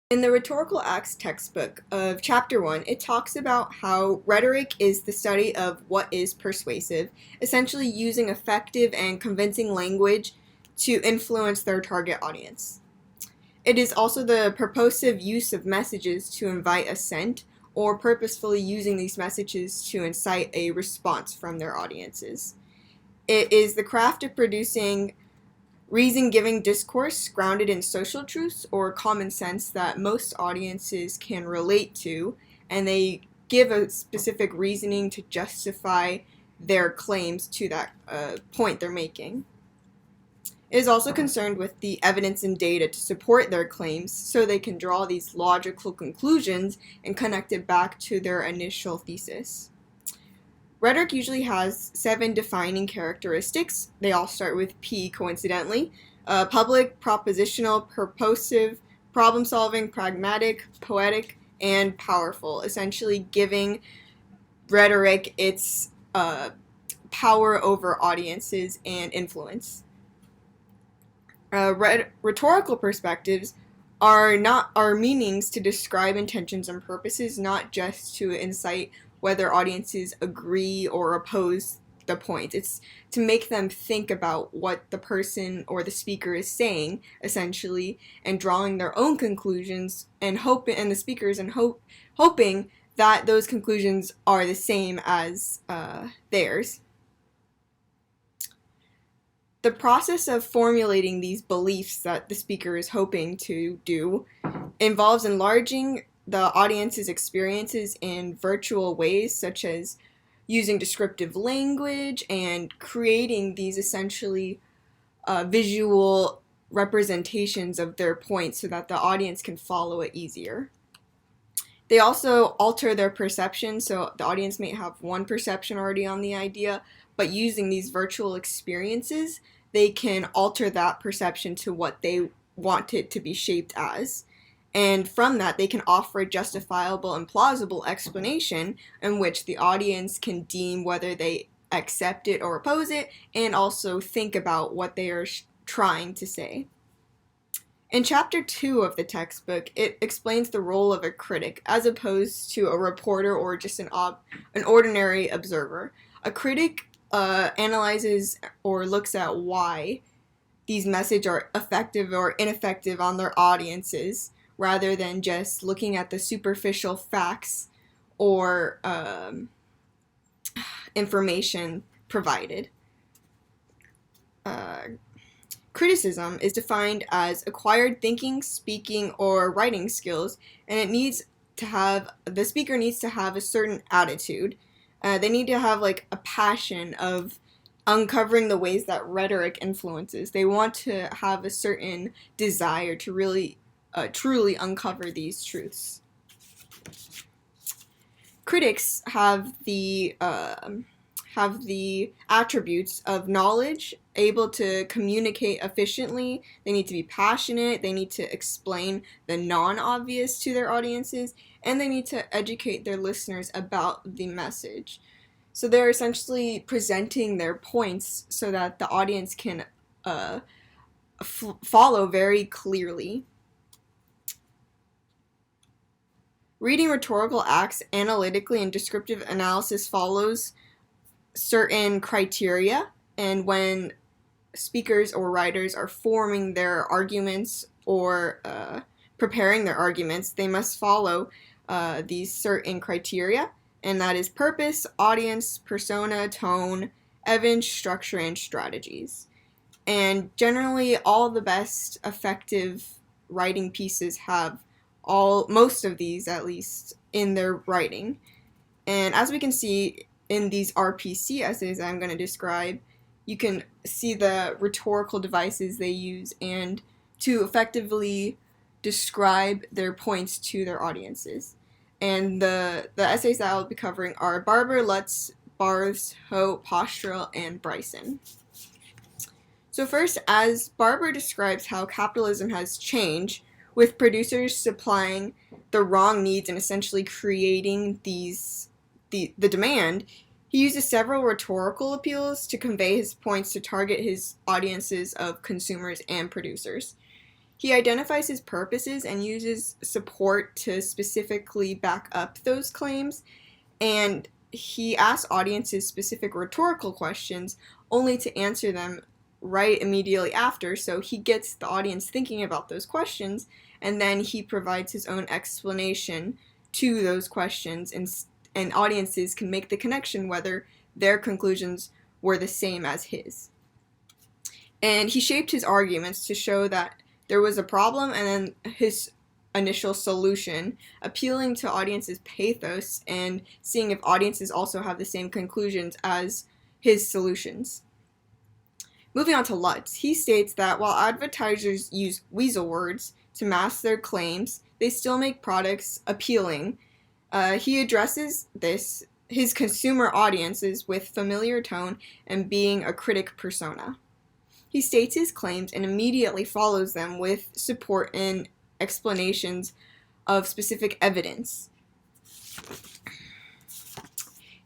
In the Rhetorical Acts textbook of Chapter 1, it talks about how rhetoric is the study of what is persuasive, essentially using effective and convincing language to influence their target audience. It is also the purposive use of messages to invite assent, or purposefully using these messages to incite a response from their audiences. It is the craft of producing reason-giving discourse grounded in social truths or common sense that most audiences can relate to, and they give a specific reasoning to justify their claims to that point they're making. It is also concerned with the evidence and data to support their claims so they can draw these logical conclusions and connect it back to their initial thesis. Rhetoric usually has 7 defining characteristics. They all start with P, coincidentally. Public, propositional, purposive, problem-solving, pragmatic, poetic, and powerful, essentially giving rhetoric its power over audiences and influence. Rhetorical perspectives are meanings to describe intentions and purposes, not just to incite whether audiences agree or oppose the point. It's to make them think about what the person or the speaker is saying, essentially, and drawing their own conclusions, and the speakers hoping that those conclusions are the same as theirs. The process of formulating these beliefs that the speaker is hoping to do involves enlarging the audience's experiences in virtual ways, such as using descriptive language and creating these essentially visual representations of their points so that the audience can follow it easier. They also alter their perception, so the audience may have one perception already on the idea, but using these virtual experiences, they can alter that perception to what they want it to be shaped as. And from that, they can offer a justifiable and plausible explanation in which the audience can deem whether they accept it or oppose it, and also think about what they are trying to say. In Chapter 2 of the textbook, it explains the role of a critic as opposed to a reporter or just an ordinary observer. A critic analyzes or looks at why these messages are effective or ineffective on their audiences, rather than just looking at the superficial facts or information provided. Criticism is defined as acquired thinking, speaking, or writing skills, and the speaker needs to have a certain attitude. They need to have like a passion of uncovering the ways that rhetoric influences. They want to have a certain desire to really truly uncover these truths. Critics have the attributes of knowledge, able to communicate efficiently. They need to be passionate. They need to explain the non-obvious to their audiences, and they need to educate their listeners about the message. So they're essentially presenting their points so that the audience can follow very clearly. Reading rhetorical acts analytically and descriptive analysis follows certain criteria, and when speakers or writers are forming their arguments or preparing their arguments, they must follow these certain criteria, and that is purpose, audience, persona, tone, evidence, structure, and strategies. And generally, all the best effective writing pieces have most of these, at least, in their writing. And as we can see in these RPC essays I'm going to describe, you can see the rhetorical devices they use and to effectively describe their points to their audiences. And the essays that I'll be covering are Barber, Lutz, Barth, Ho, Postural, and Bryson. So first, as Barber describes how capitalism has changed, with producers supplying the wrong needs and essentially creating the demand, he uses several rhetorical appeals to convey his points to target his audiences of consumers and producers. He identifies his purposes and uses support to specifically back up those claims, and he asks audiences specific rhetorical questions only to answer them right immediately after, so he gets the audience thinking about those questions, and then he provides his own explanation to those questions, and audiences can make the connection whether their conclusions were the same as his. And he shaped his arguments to show that there was a problem and then his initial solution, appealing to audiences' pathos and seeing if audiences also have the same conclusions as his solutions. Moving on to Lutz, he states that while advertisers use weasel words to mask their claims, they still make products appealing. He addresses his consumer audiences with familiar tone and being a critic persona. He states his claims and immediately follows them with support and explanations of specific evidence.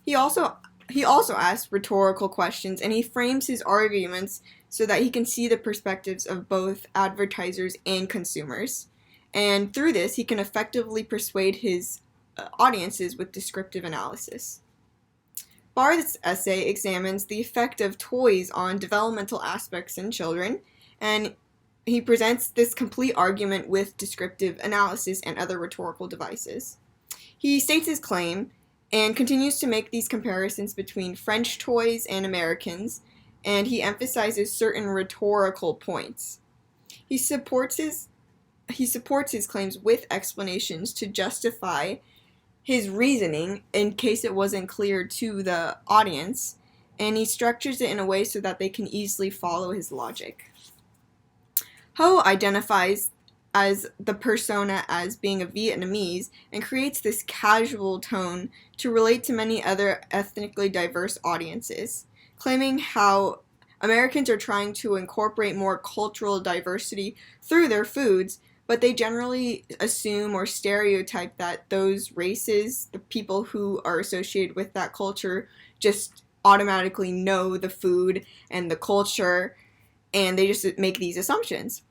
He also asks rhetorical questions, and he frames his arguments so that he can see the perspectives of both advertisers and consumers. And through this, he can effectively persuade his audiences with descriptive analysis. Barth's essay examines the effect of toys on developmental aspects in children, and he presents this complete argument with descriptive analysis and other rhetorical devices. He states his claim and continues to make these comparisons between French toys and Americans, and he emphasizes certain rhetorical points. He supports his claims with explanations to justify his reasoning in case it wasn't clear to the audience, and he structures it in a way so that they can easily follow his logic. Ho identifies as the persona as being a Vietnamese and creates this casual tone to relate to many other ethnically diverse audiences, claiming how Americans are trying to incorporate more cultural diversity through their foods, but they generally assume or stereotype that those races, the people who are associated with that culture, just automatically know the food and the culture, and they just make these assumptions.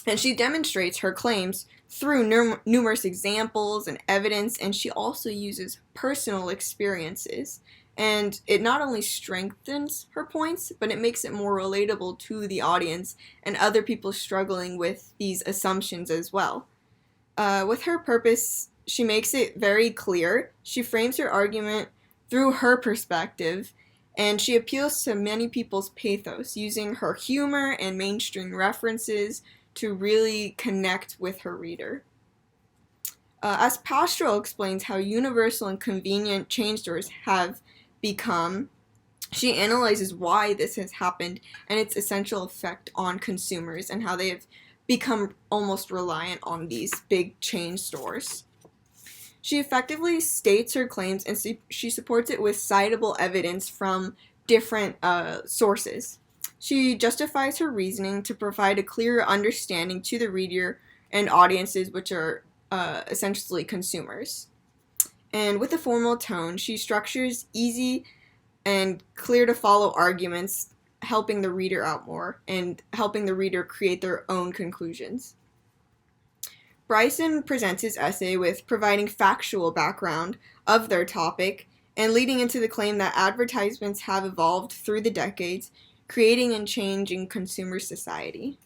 And she demonstrates her claims through numerous examples and evidence, and she also uses personal experiences. And it not only strengthens her points, but it makes it more relatable to the audience and other people struggling with these assumptions as well. With her purpose, she makes it very clear. She frames her argument through her perspective, and she appeals to many people's pathos, using her humor and mainstream references to really connect with her reader. As Pastoral explains how universal and convenient chain stores have become, she analyzes why this has happened and its essential effect on consumers and how they have become almost reliant on these big chain stores. She effectively states her claims and she supports it with citable evidence from different sources. She justifies her reasoning to provide a clearer understanding to the reader and audiences, which are essentially consumers. And with a formal tone, she structures easy and clear to follow arguments, helping the reader out more and helping the reader create their own conclusions. Bryson presents his essay with providing factual background of their topic and leading into the claim that advertisements have evolved through the decades, creating and changing consumer society.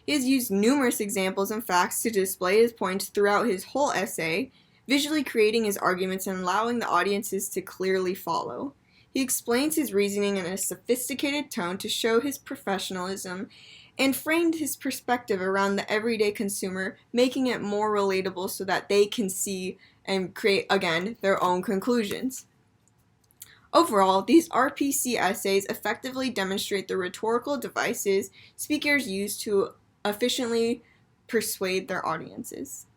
He has used numerous examples and facts to display his points throughout his whole essay, visually creating his arguments and allowing the audiences to clearly follow. He explains his reasoning in a sophisticated tone to show his professionalism and framed his perspective around the everyday consumer, making it more relatable so that they can see and create, again, their own conclusions. Overall, these RPC essays effectively demonstrate the rhetorical devices speakers use to efficiently persuade their audiences.